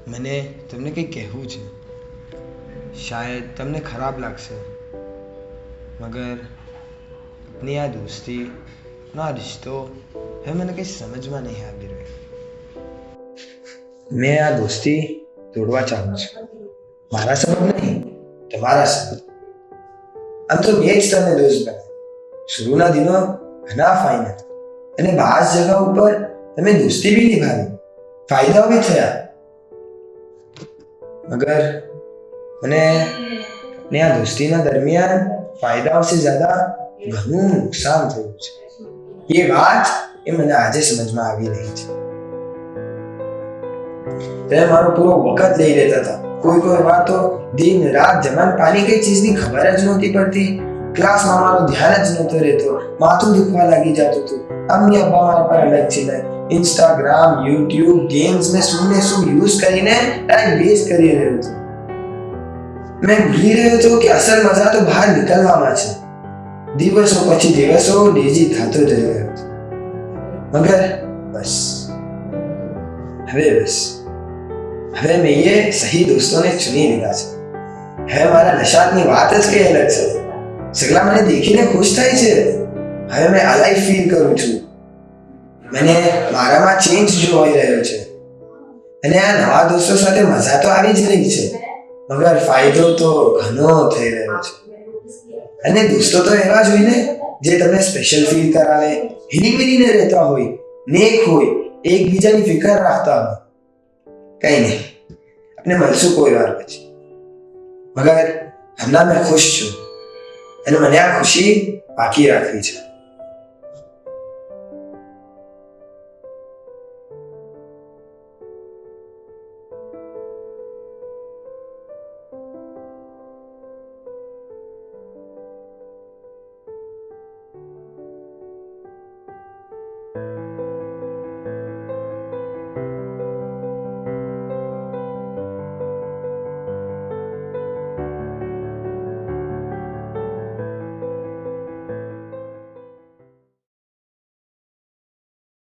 મને તમને કંઈ કહેવું છે. શાયદ તમને ખરાબ લાગશે, મગર अपनी આ દોસ્તી ના રિશ્તો હવે મને કંઈ સમજમાં નહીં આવી રહ્યો. મેં આ દોસ્તી તોડવા ચાહું છું. મારા સબબ નહીં, તમારા સબબ. આમ તો મેં જ તમને દોસ્ત બનાવ્યો. શુરુના દિનો ઘણા ફાઇન હતા અને બાસ જગા ઉપર તમે દોસ્તી બી નિભાવી, ફાયદાઓ બી થયા. मगर મને આ દોસ્તીના દરમિયાન ફાયદાઓ સે જ્યાદા ઘણું નુકસાન થયું છે. ये बात એ મને આજે સમજમાં આવી રહી છે. તમે મારો પૂરો વખત લઈ લેતા હતા. કોઈ વાર તો દિન રાત જમાન પાણી કઈ ચીજની ખબર જ નહોતી પડતી. ક્લાસમાં મારો ધ્યાન જ નહોતો રહેતો. માથું દુખવા લાગી જતું હતું. અમ્મી અબ્બા મારા પર અલગ છે. इंस्टाग्राम, यूट्यूब, गेम्स में શું યુઝ કરીને ટાઈમ વેસ્ટ કરી રહ્યો હતો. મેં ભૂલી રહ્યો હતો કે અસલ મજા તો બહાર નીકળવામાં છે. દિવસો પછી દિવસો ડેઝી થતો જ રહ્યો હતો. મગર બસ હવે મેં એ સહી દોસ્તોને ચૂની લીધા છે. હવે મારા નશાતની વાત જ કઈ અલગ છે. સગલા મને દેખીને ખુશ થાય છે. હવે મેં અલાઇવ ફીલ કરું છું. મને મારામાં ચેન્જ જોવાઈ રહ્યો છે અને આ નવા દોસ્તો સાથે મજા તો આવી જ રહી છે, મગર ફાયદો તો ઘણો થઈ રહ્યો છે. અને દોસ્તો તો એવા જ હોય ને જે તમને સ્પેશિયલ ફીલ કરાવે, હિલી મિલીને રહેતા હોય, નેક હોય, એકબીજાની ફિકર રાખતા હોય. કઈ નહીં, આપણે મળશું કોઈ વાર પછી. મગર હમણાં મેં ખુશ છું અને મને આ ખુશી બાકી રાખવી છે.